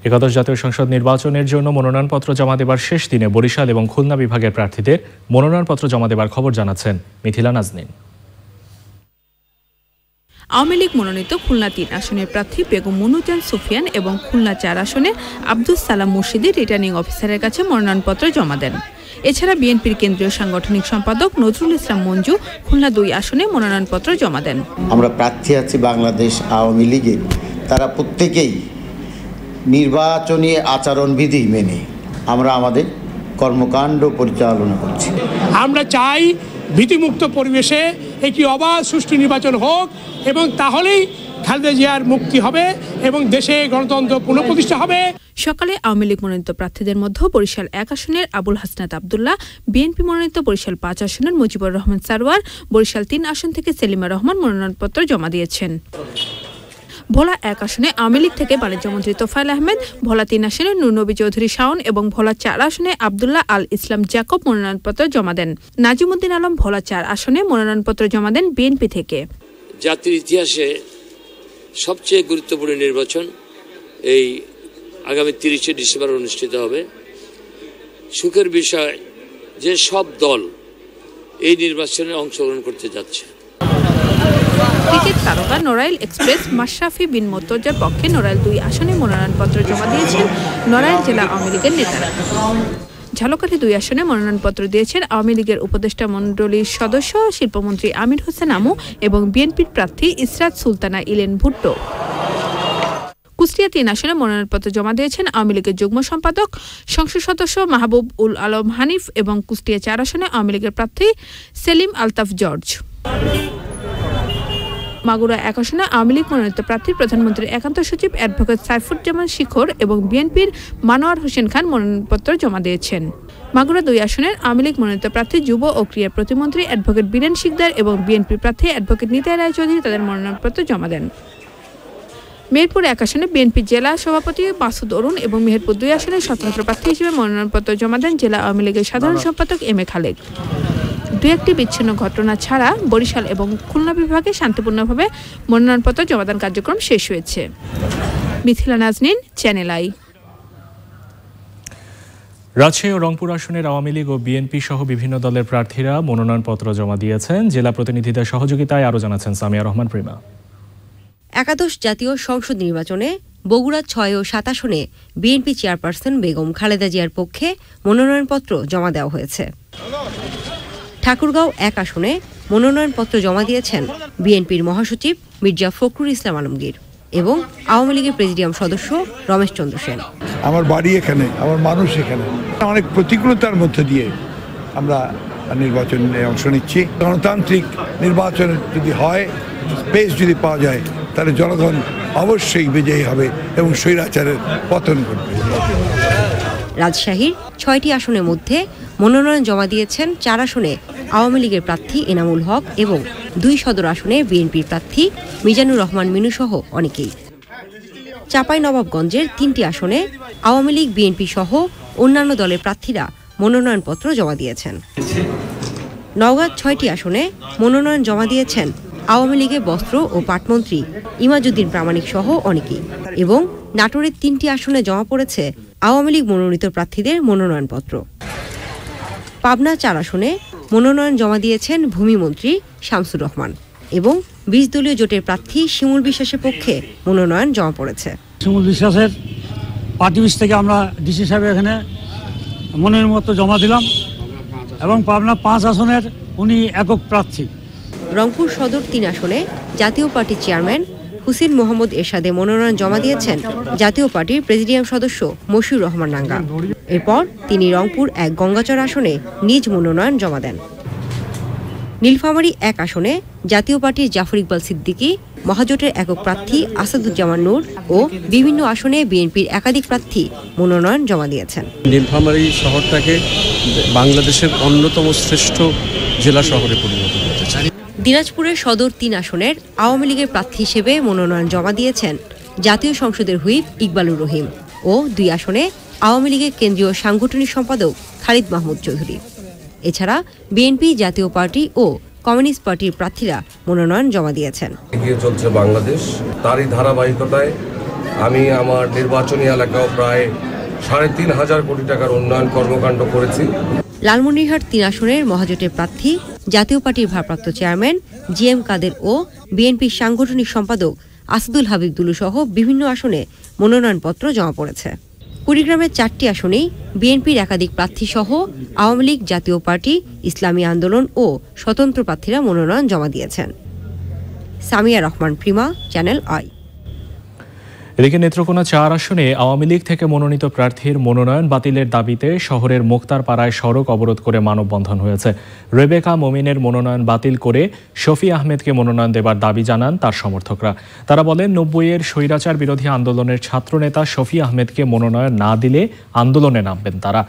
একাদশ জাতীয় সংসদ নির্বাচনের জন্য মনোনয়নপত্র জমা দেবার শেষ দিনে বরিশাল এবং খুলনা বিভাগের প্রার্থীদের মনোনয়নপত্র জমা দেবার খবর জানাচ্ছেন মিথিলা নাজনীন।
আওয়ামী লীগ মনোনীত খুলনা ৩ আসনের প্রার্থী বেগম মুনুজান সুফিয়ান এবং খুলনা ৪ আসনের আব্দুস সালাম মুর্শিদি রিটার্নিং অফিসারের কাছে মনোনয়নপত্র জমা দেন। এছাড়া বিএনপির কেন্দ্রীয় সাংগঠনিক সম্পাদক নজরুল ইসলাম মঞ্জু খুলনা ২ আসনে মনোনয়নপত্র জমা দেন।
আমরা প্রার্থী আছি বাংলাদেশ আওয়ামী লীগের, তারা প্রত্যেকেই নির্বাচনী আচরণবিধি মেনে আমরা আমাদের কর্মকাণ্ড পরিচালনা করছি।
আমরা চাই ভীতিমুক্ত পরিবেশে একটি অবাধ সুষ্ঠু নির্বাচন হোক এবং তাহলেই খালেদা জিয়ার মুক্তি হবে এবং দেশে গণতন্ত্র পুনঃপ্রতিষ্ঠা হবে।
সকালে আওয়ামী লীগ মনোনীত প্রার্থীদের মধ্যে বরিশাল ১ আসনের আবুল হাসনাত আবদুল্লাহ, বিএনপি মনোনীত বরিশাল ৫ আসনের মুজিবুর রহমান সারওয়ার, বরিশাল ৩ আসন থেকে সেলিমা রহমান মনোনয়নপত্র জমা দিয়েছেন। ভোলা ১ আসনে আওয়ামী লীগ থেকে বাণিজ্যমন্ত্রী তোফায়েল আহমেদ, ভোলা ৩ আসনে নূরনবী চৌধুরী শাওন এবং ভোলা ৪ আসনে আবদুল্লাহ আল ইসলাম জ্যাকব মনোনয়নপত্র জমা দেন। নাজিমুদ্দিন আলম ভোলা ৪ আসনে মনোনয়নপত্র জমা দেন বিএনপি থেকে।
জাতির ইতিহাসে সবচেয়ে গুরুত্বপূর্ণ নির্বাচন এই আগামী ৩০শে ডিসেম্বর অনুষ্ঠিত হবে। সুখের বিষয় যে সব দল এই নির্বাচনে অংশগ্রহণ করতে যাচ্ছে।
ক্রিকেট তারকা নড়াইল এক্সপ্রেস মাশরাফি বিন মোর্তজার পক্ষে নড়াইল 2 আসনে মনোনয়নপত্র জমা দিয়েছেন নড়াইল জেলা আওয়ামী লীগের নেতারা। ঝালকাঠি 2 আসনে মনোনয়নপত্র দিয়েছেন আওয়ামী লীগের উপদেষ্টা মণ্ডলীর সদস্য শিল্পমন্ত্রী আমির হোসেন আমু এবং বিএনপির প্রার্থী ইসরাত সুলতানা ইলেন ভুট্টো। কুষ্টিয়া 3 আসনে মনোনয়নপত্র জমা দিয়েছেন আওয়ামী লীগের যুগ্ম সম্পাদক সংসদ সদস্য মাহবুব উল আলম হানিফ এবং কুষ্টিয়া 4 আসনে আওয়ামী লীগের প্রার্থী সেলিম আলতাফ জর্জ। মাগুরা 1 আসনে আওয়ামী লীগ মনোনীত প্রার্থী প্রধানমন্ত্রীর একান্ত সচিব অ্যাডভোকেট সাইফুজ্জামান শিখর এবং বিএনপির মানোয়ার হোসেন খান মনোনয়নপত্র জমা দিয়েছেন। মাগুরা 2 আসনের আওয়ামী লীগ মনোনীত প্রার্থী যুব ও ক্রীড়া প্রতিমন্ত্রী অ্যাডভোকেট বীরেন শিকদার এবং বিএনপির প্রার্থী অ্যাডভোকেট নিতাই রায়চৌধুরী তাদের মনোনয়নপত্র জমা দেন। মেহেরপুর 1 আসনে বিএনপি জেলা সভাপতি মাসুদ অরুণ এবং মেহেরপুর 2 আসনে স্বতন্ত্র প্রার্থী হিসেবে মনোনয়নপত্র জমা দেন জেলা আওয়ামী লীগের সাধারণ সম্পাদক এম এ খালেক। 2-1টি বিচ্ছিন্ন ঘটনা ছাড়া বরিশাল এবং খুলনা বিভাগে শান্তিপূর্ণভাবে মনোনয়নপত্র জমাদান কার্যক্রম শেষ হয়েছে। Mithila Naznin, Channel I.
রাজশাহী ও রংপুর আসনের আওয়ামী লীগ ও বিএনপি সহ বিভিন্ন দলের প্রার্থীরা মনোনয়নপত্র জমা দিয়েছেন। জেলা প্রতিনিধিদের সহযোগিতায় আরও জানাচ্ছেন সামিয়া রহমান প্রিমা।
একাদশ জাতীয় সংসদ নির্বাচনে বগুড়া 6 ও 7 আসনে বিএনপি চেয়ারপারসন বেগম খালেদা জিয়ার পক্ষে মনোনয়নপত্র জমা দেওয়া হয়েছে। ঠাকুরগাঁও 1 আসনে মনোনয়নপত্র জমা দিয়েছেন বিএনপির মহাসচিব মির্জা ফখরুল ইসলাম আলমগীর এবং আওয়ামী লীগের প্রেসিডিয়াম সদস্য রমেশ চন্দ্র সেন।
আমার বাড়ি এখানে, আমার মানুষ এখানে, অনেক প্রতিকূলতার মধ্যে দিয়ে আমরা নির্বাচনে অংশ নিচ্ছি। গণতান্ত্রিক নির্বাচন যদি হয়, স্পেস যদি পাওয়া যায়, তাহলে জনগণ অবশ্যই বিজয়ী হবে এবং স্বৈরাচারের পতন ঘটবে।
রাজশাহীর 6টি আসনের মধ্যে মনোনয়ন জমা দিয়েছেন 4 আসনে আওয়ামী লীগের প্রার্থী এনামুল হক এবং 2 সদর আসনে বিএনপির প্রার্থী মিজানুর রহমান মিনু সহ অনেকেই। চাঁপাইনবাবগঞ্জের 3টি আসনে আওয়ামী লীগ, বিএনপি সহ অন্যান্য দলের প্রার্থীরা মনোনয়নপত্র জমা দিয়েছেন। নওগাঁ 6টি আসনে মনোনয়ন জমা দিয়েছেন আওয়ামী লীগের বস্ত্র ও পাটমন্ত্রী ইমাজউদ্দিন প্রামাণিক সহ অনেকেই এবং নাটোরের 3টি আসনে জমা পড়েছে আওয়ামী লীগ মনোনীত প্রার্থীদের মনোনয়নপত্র। পাবনা 4 আসনে মনোনয়ন জমা দিয়েছেন ভূমিমন্ত্রী শামসুর রহমান এবং 20 দলীয় জোটের প্রার্থী শিমুল বিশ্বাসের পক্ষে মনোনয়ন জমা পড়েছে।
শিমুল বিশ্বাসের পার্টি অফিস থেকে আমরা ডিসি সাহেব এখানে মনোনয়নপত্র জমা দিলাম এবং পাবনা 5 আসনের উনি একক প্রার্থী।
রংপুর সদর 3 আসনে জাতীয় পার্টির চেয়ারম্যান হুসেন মোহাম্মদ এরশাদে মনোনয়ন জমা দিয়েছেন জাতীয় পার্টির প্রেসিডিয়াম সদস্য মশিউর রহমান নাঙ্গা। এরপর তিনি রংপুর 1 গঙ্গাচর আসনে নিজ মনোনয়ন জমা দেন। নীলফামারী 1 আসনে জাতীয় পার্টির জাফর ইকবাল সিদ্দিকী, মহাজোটের একক প্রার্থী আসাদুজ্জামান নূর ও বিভিন্ন আসনে বিএনপির একাধিক প্রার্থী মনোনয়ন জমা দিয়েছেন।
নীলফামারী শহরটাকে বাংলাদেশের অন্যতম শ্রেষ্ঠ জেলা শহরে পরিণত করতে চাই।
দিনাজপুরের সদর 3 আসনের আওয়ামী লীগের প্রার্থী হিসেবে মনোনয়ন জমা দিয়েছেন জাতীয় সংসদের হুইপ ইকবালুর রহিম ও 2 আসনে আওয়ামী লীগের কেন্দ্রীয় সাংগঠনিক সম্পাদক খালিদ মাহমুদ চৌধুরী। এছাড়া বিএনপি, জাতীয় পার্টি ও কমিউনিস্ট পার্টির প্রার্থীরা মনোনয়ন জমা দিয়েছেন।
এগিয়ে চলছে বাংলাদেশ, তারই ধারাবাহিকতায় আমি আমার নির্বাচনী এলাকাও প্রায় 3.5 কোটি টাকার উন্নয়ন কর্মকাণ্ড করেছি।
লালমনিরহাট 3 আসনের মহাজোটের প্রার্থী জাতীয় পার্টির ভারপ্রাপ্ত চেয়ারম্যান জিএম কাদের ও বিএনপির সাংগঠনিক সম্পাদক আসাদুল হাবিব দুলু সহ বিভিন্ন আসনে মনোনয়নপত্র জমা পড়েছে। কুড়িগ্রামের 4টি আসনেই বিএনপির একাধিক প্রার্থী সহ আওয়ামী লীগ, জাতীয় পার্টি, ইসলামী আন্দোলন ও স্বতন্ত্র প্রার্থীরা মনোনয়ন জমা দিয়েছেন। Samia Rahman Prima, channel I.
এদিকে নেত্রকোনা 4 আসনে আওয়ামী লীগ থেকে মনোনীত প্রার্থীর মনোনয়ন বাতিলের দাবিতে শহরের মোক্তারপাড়ায় সড়ক অবরোধ করে মানববন্ধন হয়েছে। রেবেকা মোমিনের মনোনয়ন বাতিল করে শফি আহমেদকে মনোনয়ন দেবার দাবি জানান তার সমর্থকরা। তারা বলেন 90-এর স্বৈরাচার বিরোধী আন্দোলনের ছাত্রনেতা শফি আহমেদকে মনোনয়ন না দিলে আন্দোলনে নামবেন তারা।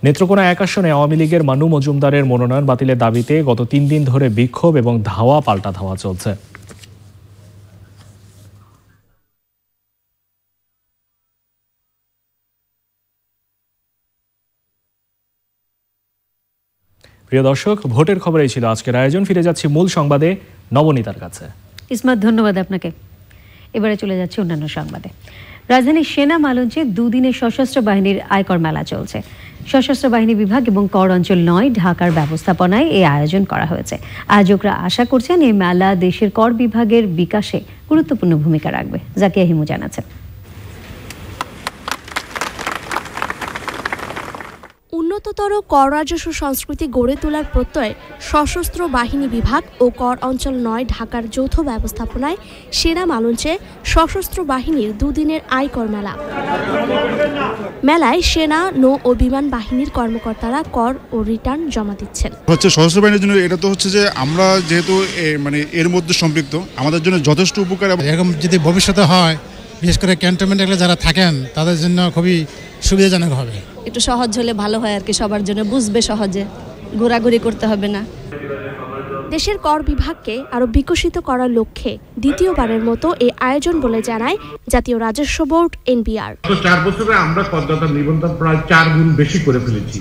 নেত্রকোনা 1 আসনে আওয়ামী লীগের মানু মজুমদারের মনোনয়ন বাতিলের দাবিতে গত 3 দিন ধরে বিক্ষোভ এবং ধাওয়া পাল্টা ধাওয়া চলছে। প্রিয় দর্শক, ভোটের খবরেই ছিল আজকের আয়োজন। ফিরে যাচ্ছি মূল সংবাদে নবনীতার কাছে।
ইসমাত, ধন্যবাদ আপনাকে। এবারে চলে যাচ্ছে অন্যান্য সংবাদে। রাজধানীর সেনা মালঞ্চে 2 দিনের সশস্ত্র বাহিনীর আয়কর মেলা চলছে। সশস্ত্র বাহিনী বিভাগ এবং কর অঞ্চল ৯ ঢাকার ব্যবস্থাপনায় এই আয়োজন করা হয়েছে। আয়োজকরা আশা করছেন এই মেলা দেশের কর বিভাগের বিকাশে গুরুত্বপূর্ণ ভূমিকা রাখবে। জাকিয়া হিমু জানাচ্ছেন।
উন্নততর কর রাজস্ব সংস্কৃতি গড়ে তোলার প্রত্যয়ে সশস্ত্র বাহিনী বিভাগ ও কর অঞ্চল ৯ ঢাকার যৌথ ব্যবস্থাপনায় সেনা মালঞ্চে সশস্ত্র বাহিনীর দুদিনের আয়কর মেলা। মেলায় সেনা, নৌ ও বিমান বাহিনীর কর্মকর্তারা কর ও রিটার্ন জমা দিচ্ছেন।
সশস্ত্র বাহিনীর জন্য এটা তো হচ্ছে যে আমরা যেহেতু মানে এর মধ্যে সম্পৃক্ত, আমাদের জন্য যথেষ্ট উপকার।
এরকম যদি ভবিষ্যতে হয়, বিশেষ করে ক্যান্টনমেন্টে যারা থাকেন তাদের জন্য খুবই সুবিধাজনক হবে।
একটু সহজ হলে ভালো হয় আর কি, সবার জন্য বুঝবে সহজে, ঘোরাঘুরি করতে হবে না।
দেশের কর বিভাগকে আরো বিকশিত করার লক্ষ্যে দ্বিতীয়বারের মতো এই আয়োজন বলে জানায় জাতীয় রাজস্ব বোর্ড NBR।
4 বছরে আমরা করদাতার নিবন্ধন প্রায় 4 গুণ বেশি করে ফেলেছি।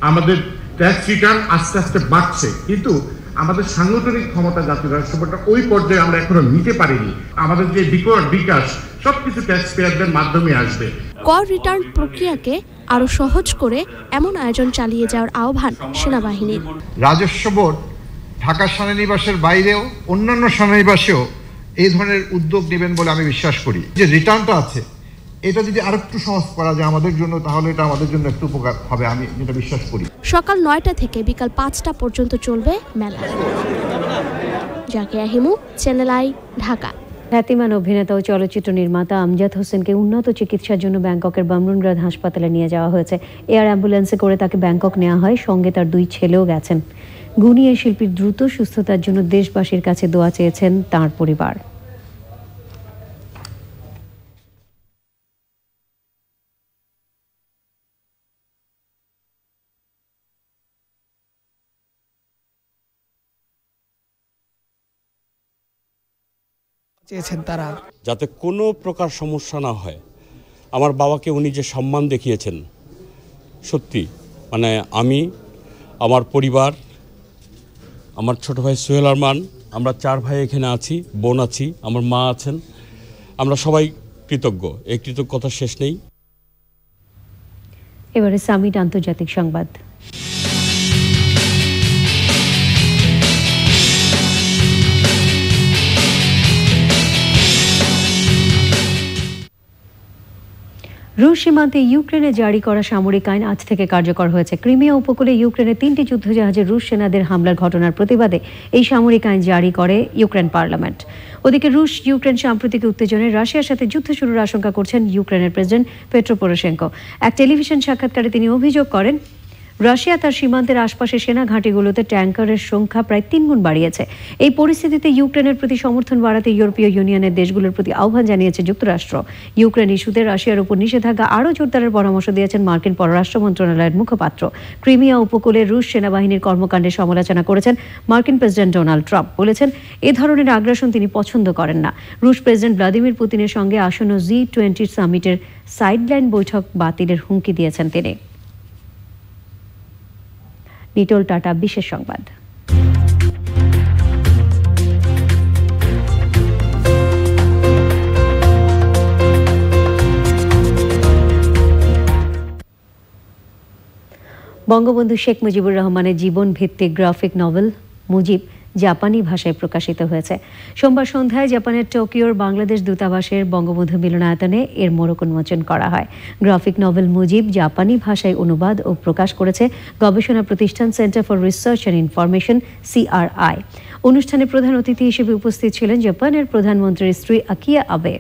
আমাদের ট্যাক্স রিটার্ন আস্তে আস্তে বাড়ছে, কিন্তু আমাদের সাংগঠনিক ক্ষমতা জাতীয় রাজস্ব বোর্ডটা ওই পর্যায়ে আমরা এখনো নিতে পারিনি। আমাদের যে বিকাশ সবকিছু ট্যাক্স পেয়ারদের মাধ্যমে আসবে।
কর রিটার্ন প্রক্রিয়াকে আরো সহজ করে এমন আয়োজন চালিয়ে যাওয়ার আহ্বান সেনাবাহিনীর।
রাজস্ব বোর্ড ঢাকা সেনানিবাসের বাইরেও অন্যান্য সেনানিবাসেও এই ধরনের উদ্যোগ নেবেন বলে আমি বিশ্বাস করি। যে রিটার্নটা আছে এটা যদি আরেকটু সহজ করা যায় আমাদের জন্য, তাহলে এটা আমাদের জন্য একটু উপকার হবে, আমি যেটা বিশ্বাস করি।
সকাল 9টা থেকে বিকাল 5টা পর্যন্ত চলবে মেলা। Zakia Himu, channel I, Dhaka.
খ্যাতিমান অভিনেতা ও চলচ্চিত্র নির্মাতা আমজাদ হোসেনকে উন্নত চিকিৎসার জন্য ব্যাংককের বামরুনগ্রাদ হাসপাতালে নিয়ে যাওয়া হয়েছে। এয়ার অ্যাম্বুলেন্সে করে তাকে ব্যাংকক নেওয়া হয়, সঙ্গে তার 2 ছেলেও গেছেন। গুণী এই শিল্পীর দ্রুত সুস্থতার জন্য দেশবাসীর কাছে দোয়া চেয়েছেন তাঁর পরিবার।
চেয়েছেন তারা
যাতে কোনো প্রকার সমস্যা না হয়। আমার বাবাকে উনি যে সম্মান দেখিয়েছেন, সত্যি মানে আমি, আমার পরিবার, আমার ছোট ভাই সোহেল আরমান, আমরা 4 ভাই এখানে আছি, বোন আছি, আমার মা আছেন, আমরা সবাই কৃতজ্ঞ। এই কৃতজ্ঞতার শেষ নেই।
এবারে সামিট আন্তর্জাতিক সংবাদ। রুশ সীমান্তে ইউক্রেনে জারি করা সামরিক আইন আজ থেকে কার্যকর হয়েছে। ক্রিমিয়া উপকূলে ইউক্রেনের 3টি যুদ্ধজাহাজে রুশ সেনাদের হামলার ঘটনার প্রতিবাদে এই সামরিক আইন জারি করে ইউক্রেন পার্লামেন্ট। ওদিকে রুশ ইউক্রেন সাম্প্রতিক উত্তেজনায় রাশিয়ার সাথে যুদ্ধ শুরুর আশঙ্কা করছেন ইউক্রেনের প্রেসিডেন্ট পেট্রো পোরোশেঙ্কো। এক টেলিভিশন সাক্ষাৎকারে তিনি অভিযোগ করেন, রাশিয়া তার সীমান্তের আশপাশে সেনা ঘাঁটিগুলোতে ট্যাঙ্কারের সংখ্যা প্রায় 3 গুণ বাড়িয়েছে। এই পরিস্থিতিতে ইউক্রেনের প্রতি সমর্থন বাড়াতে ইউরোপীয় ইউনিয়নের দেশগুলোর প্রতি আহ্বান জানিয়েছে যুক্তরাষ্ট্র। ইউক্রেন ইস্যুতে রাশিয়ার উপর নিষেধাজ্ঞা আরও জোরদারের পরামর্শ দিয়েছেন মার্কিন পররাষ্ট্র মন্ত্রণালয়ের মুখপাত্র। ক্রিমিয়া উপকূলে রুশ সেনাবাহিনীর কর্মকাণ্ডের সমালোচনা করেছেন মার্কিন প্রেসিডেন্ট ডোনাল্ড ট্রাম্প। বলেছেন, এ ধরনের আগ্রাসন তিনি পছন্দ করেন না। রুশ প্রেসিডেন্ট ভ্লাদিমির পুতিনের সঙ্গে আসন্ন G20 সামিটের সাইডলাইন বৈঠক বাতিলের হুমকি দিয়েছেন তিনি। নিটোল টাটা বিশেষ সংবাদ। বঙ্গবন্ধু শেখ মুজিবুর রহমানের জীবন ভিত্তিক গ্রাফিক নভেল মুজিব জাপানি ভাষায় প্রকাশিত হয়েছে। সোমবার সন্ধ্যায় জাপানের টোকিওর বাংলাদেশ দূতাবাসের বঙ্গবন্ধু মিলনায়তনে এর মোড়ক উন্মোচন করা হয়। গ্রাফিক নভেল মুজিব জাপানি ভাষায় অনুবাদ ও প্রকাশ করেছে গবেষণা প্রতিষ্ঠান centre for research and information CRI। অনুষ্ঠানে প্রধান অতিথি হিসেবে উপস্থিত ছিলেন জাপানের প্রধানমন্ত্রীর স্ত্রী আকিয়া আবে।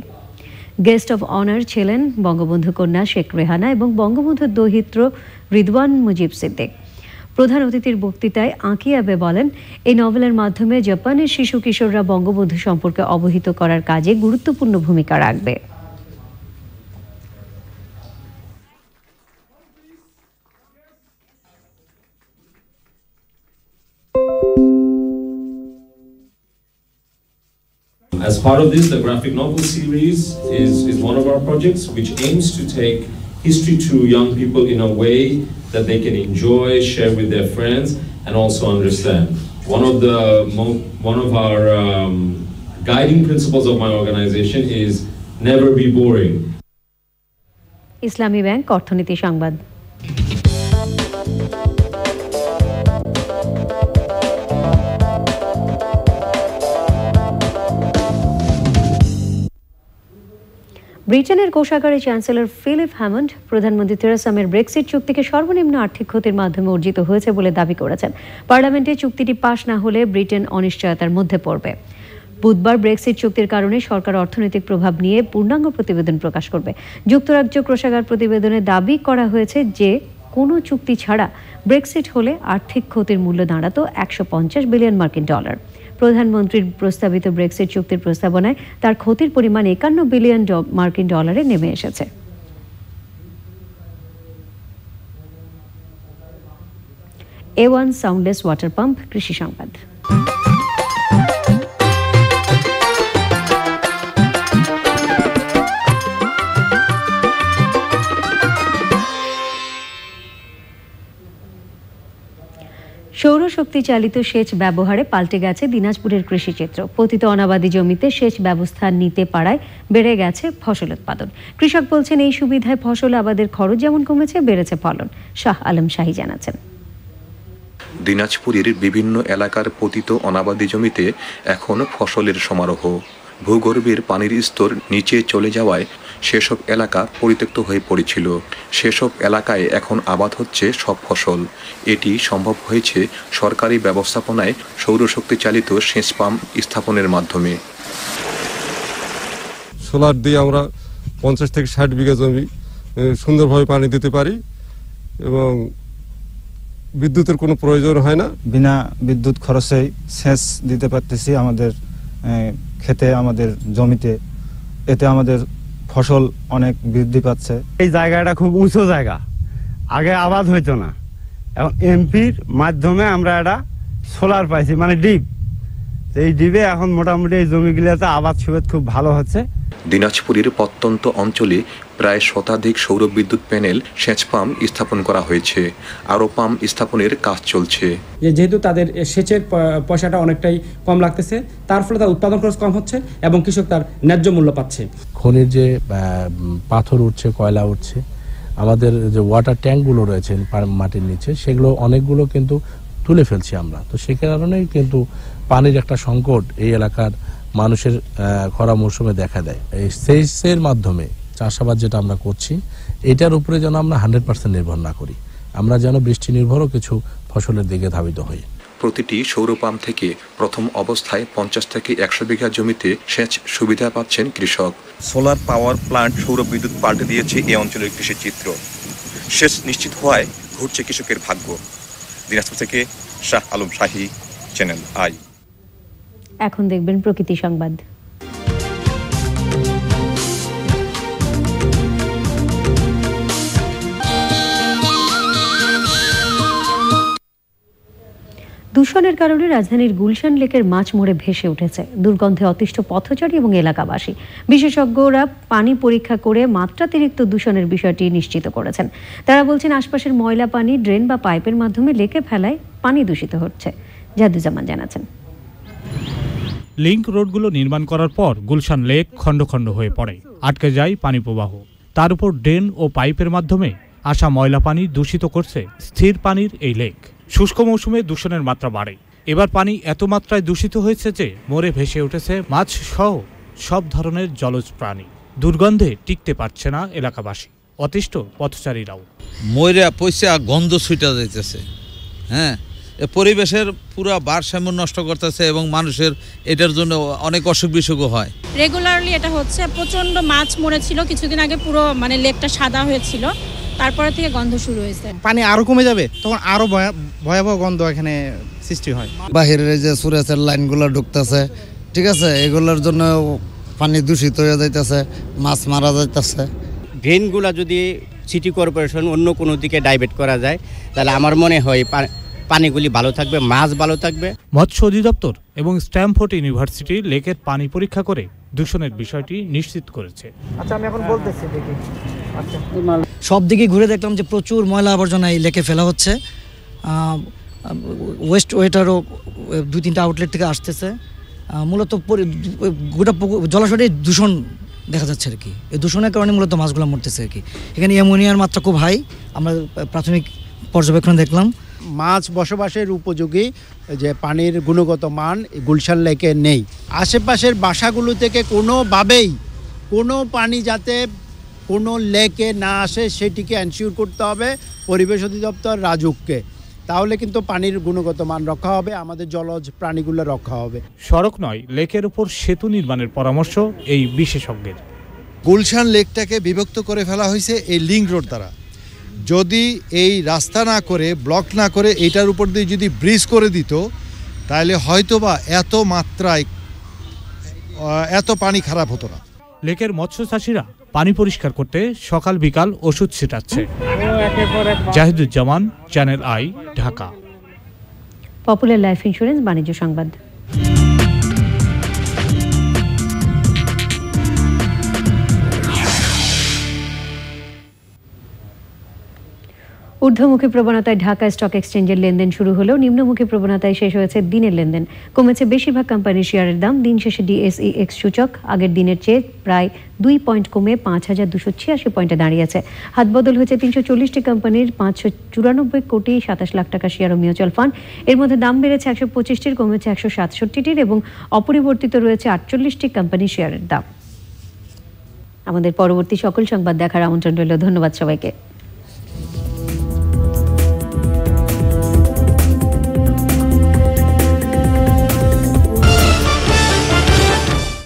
গেস্ট অব অনার ছিলেন বঙ্গবন্ধু কন্যা শেখ রেহানা এবং বঙ্গবন্ধুর দৌহিত্র রিদওয়ান মুজিব সিদ্দিক। প্রধান অতিথির বক্তৃতায় আঁকি আবে বলেন, এই নভেলের মাধ্যমে জাপানের শিশু কিশোররা বঙ্গবন্ধু সম্পর্কে অবহিত করার কাজে গুরুত্বপূর্ণ ভূমিকা রাখবে।
As part of this, the graphic novel series is one of our projects which aims to take history to young people in a way that they can enjoy, share with their friends, and also understand. One of our guiding principles of my organization is never be boring.
Islami bank অর্থনীতি সংবাদ। ব্রিটেনের কোষাগারে chancellor Philip Hammond প্রধানমন্ত্রী Theresa মের Brexit চুক্তিকে সর্বনিম্ন আর্থিক ক্ষতির মাধ্যমে অর্জিত হয়েছে বলে দাবি করেছেন। পার্লামেন্টে চুক্তিটি পাশ না হলে ব্রিটেন অনিশ্চয়তার মধ্যে পড়বে। বুধবার ব্রেক্সিট চুক্তির কারণে সরকার অর্থনৈতিক প্রভাব নিয়ে পূর্ণাঙ্গ প্রতিবেদন প্রকাশ করবে। যুক্তরাজ্য কোষাগার প্রতিবেদনে দাবি করা হয়েছে যে কোনো চুক্তি ছাড়া ব্রেক্সিট হলে আর্থিক ক্ষতির মূল্য দাঁড়াতো $150 বিলিয়ন। প্রধানমন্ত্রীর প্রস্তাবিত ব্রেক্সিট চুক্তির প্রস্তাবনায় তার ক্ষতির পরিমাণ $51 বিলিয়ন নেমে এসেছে। A1 সাউন্ডলেস ওয়াটার পাম্প কৃষি সংবাদ। সৌরশক্তি চালিত সেচ ব্যবহারে পাল্টে গেছে দিনাজপুরের কৃষিচিত্র। পতিত অনাবাদি জমিতে সেচ ব্যবস্থা নিতে পারায় বেড়ে গেছে ফসল উৎপাদন। কৃষক বলছেন এই সুবিধায় ফসল আবাদের খরচ যেমন কমেছে, বেড়েছে ফলন। শাহ আলম শাহী জানাচ্ছেন।
দিনাজপুরের বিভিন্ন এলাকার পতিত অনাবাদি জমিতে এখন ফসলের সমারোহ। ভূগর্ভের পানির স্তর নিচে চলে যাওয়ায় সেসব এলাকা পরিত্যক্ত হয়ে পড়েছিল। সেসব এলাকায় এখন আবাদ হচ্ছে সব ফসল। এটি সম্ভব হয়েছে সরকারি ব্যবস্থাপনায় সৌরশক্তি চালিত সেচ পাম্প স্থাপনের মাধ্যমে।
সোলার দিয়ে আমরা 50 থেকে 60 বিঘা জমি সুন্দরভাবে পানি দিতে পারি এবং বিদ্যুতের কোনো প্রয়োজন হয় না।
বিনা বিদ্যুৎ খরচেই সেচ দিতে পারতেছি আমাদের খেতে, আমাদের জমিতে। এতে আমাদের ফসল অনেক বৃদ্ধি পাচ্ছে।
এই জায়গাটা খুব উঁচু জায়গা, আগে আবাদ হইতো না। এখন এমপির মাধ্যমে আমরা একটা সোলার পাইছি, মানে ডিপ। এই ডিপে এখন মোটামুটি এই জমিগুলোতে আবাদ সুবিধা খুব ভালো হচ্ছে।
দিনাজপুরের প্রত্যন্ত অঞ্চলে প্রায় শতাধিক সৌর বিদ্যুৎ প্যানেল সেচ পাম্প স্থাপন করা হয়েছে। আরও পাম্প স্থাপনের কাজ চলছে।
যেহেতু তাদের সেচের পয়সাটা অনেকটাই কম লাগতেছে, তার ফলে তার উৎপাদন খরচ কম হচ্ছে এবং কৃষক তার ন্যায্য মূল্য পাচ্ছে।
খনির যে পাথর উঠছে, কয়লা উঠছে, আমাদের যে ওয়াটার ট্যাঙ্কগুলো রয়েছে মাটির নিচে, সেগুলো অনেকগুলো কিন্তু তুলে ফেলছি আমরা। তো সে কারণেই কিন্তু পানির একটা সংকট এই এলাকার মানুষের খরা মৌসুমে দেখা দেয়। এই সেচের মাধ্যমে চাষাবাদ যেটা আমরা করছি, এটার উপরে যেন আমরা 100% নির্ভর না করি, আমরা যেন বৃষ্টি নির্ভরও কিছু ফসলের দিকে ধাবিত হই।
প্রতিটি সৌর পাম্প থেকে প্রথম অবস্থায় 50 থেকে 100 বিঘা জমিতে সেচ সুবিধা পাচ্ছেন কৃষক। সোলার পাওয়ার প্লান্ট সৌর বিদ্যুৎ পাল্টে দিয়েছে এই অঞ্চলের কৃষি চিত্র। সেচ নিশ্চিত হওয়ায় ঘুরছে কৃষকের ভাগ্য। দিনাজপুর থেকে শাহ আলম শাহী, চ্যানেল আই।
এখন দেখবেন প্রকৃতি সংবাদ। দূষণের কারণে রাজধানীর গুলশান লেকের মাছ মরে ভেসে উঠেছে। দুর্গন্ধে অতিষ্ঠ পথচারী এবং এলাকাবাসী। বিশেষজ্ঞরা পানি পরীক্ষা করে মাত্রাতিরিক্ত দূষণের বিষয়টি নিশ্চিত করেছেন। তারা বলছেন আশপাশের ময়লা পানি ড্রেন বা পাইপের মাধ্যমে লেকে ফেলায় পানি দূষিত হচ্ছে। জাদুজ্জামান জানাচ্ছেন।
লিংক রোডগুলো নির্মাণ করার পর গুলশান লেক খণ্ড খণ্ড হয়ে পড়ে, আটকে যায় পানি প্রবাহ। তার উপর ড্রেন ও পাইপের মাধ্যমে আসা ময়লা পানি দূষিত করছে স্থির পানির এই লেক। শুষ্ক মৌসুমে দূষণের মাত্রা বাড়ে। এবার পানি এত মাত্রায় দূষিত হয়েছে যে মরে ভেসে উঠেছে মাছ সহ সব ধরনের জলজ প্রাণী। দুর্গন্ধে টিকতে পারছে না এলাকাবাসী, অতিষ্ঠ পথচারীরাও।
ময়রা পয়সা গন্ধ ছুটা যাইতেছে, হ্যাঁ, পরিবেশের পুরো ভারসাম্য নষ্ট করতেছে এবং মানুষের এটার জন্য অনেক অসুখ বিসুখও হয়।
রেগুলারলি এটা হচ্ছে। প্রচন্ড মাছ মরেছিল কিছুদিন আগে, পুরো মানে লেকটা সাদা হয়েছিল, তারপরে থেকে গন্ধ শুরু হয়েছে।
পানি আরো কমে যাবে, তখন আরো ভয়াবহ গন্ধ এখানে সৃষ্টি হয়।
বাহিরের যে সুরেসের লাইনগুলো ঢুকতেছে, ঠিক আছে, এগুলোর জন্য পানি দূষিত হয়ে যাইতেছে, মাছ মারা যাইতেছে।
ড্রেনগুলা যদি সিটি কর্পোরেশন অন্য কোনো দিকে ডাইভার্ট করা যায়, তাহলে আমার মনে হয় পানিগুলি ভালো থাকবে, মাছ ভালো থাকবে।
মৎস্য অধিদপ্তর এবং স্ট্যামফোর্ড ইউনিভার্সিটি লেকের পানি পরীক্ষা করে দূষণের বিষয়টি নিশ্চিত করেছে।
আচ্ছা, আমি এখন বলতেছি, দেখি।
সব দিকে ঘুরে দেখলাম যে প্রচুর ময়লা আবর্জনা এই লেকে ফেলা হচ্ছে। ওয়েস্ট ওয়েটারও 2-3টা আউটলেট থেকে আসতেছে। মূলত গোটা জলাশয়ে দূষণ দেখা যাচ্ছে আর কি। এই দূষণের কারণে মূলত মাছগুলো মরতেছে আর কি। এখানে অ্যামোনিয়ার মাত্রা খুব হাই, আমরা প্রাথমিক পর্যবেক্ষণ দেখলাম।
মাছ বসবাসের উপযোগী যে পানির গুণগত মান গুলশান লেকে নেই। আশেপাশের বাসাগুলো থেকে কোনোভাবেই
কোনো পানি যাতে কোনো লেকে না আসে সেটিকে এনশিওর করতে হবে পরিবেশ অধিদপ্তর রাজুককে। তাহলে কিন্তু পানির গুণগত মান রক্ষা হবে, আমাদের জলজ প্রাণীগুলো রক্ষা হবে।
সড়ক নয়, লেকের উপর সেতু নির্মাণের পরামর্শ এই বিশেষজ্ঞের।
গুলশান লেকটাকে বিভক্ত করে ফেলা হয়েছে এই লিংক রোড দ্বারা। যদি এই রাস্তা না করে, ব্লক না করে, এইটার উপর দিয়ে যদি ব্রিজ করে দিত, তাহলে হয়তোবা এত মাত্রায় এত পানি খারাপ হতো না।
লেকের মৎস্য চাষিরা পানি পরিষ্কার করতে সকাল বিকাল ওষুধ ছিটাচ্ছে। Zahiduzzaman, Channel I, Dhaka.
পপুলার লাইফ ইন্স্যুরেন্স বাণিজ্য সংবাদ। ঊর্ধ্বমুখী প্রবণতায় ঢাকা স্টক এক্সচেঞ্জের লেনদেন শুরু হলেও নিম্নমুখী প্রবণতায় শেষ হয়েছে দিনের লেনদেন। কমেছে বেশিরভাগ কোম্পানির শেয়ারের দাম। দিন শেষে ডিএসইএক্স সূচক আগের দিনের চেয়ে প্রায় 2 পয়েন্ট কমে 5286 পয়েন্টে দাঁড়িয়েছে। হাতবদল হয়েছে 340টি কোম্পানির 594 কোটি 27 লাখ টাকা শেয়ার ও মিউচুয়াল ফান্ড। এর মধ্যে দাম বেড়েছে 125টির, কমেছে 167টির এবং অপরিবর্তিত রয়েছে 48টি কোম্পানির শেয়ারের দাম। আমাদের পরবর্তী সকল সংবাদ দেখার আমন্ত্রণ রইল। ধন্যবাদ সবাইকে।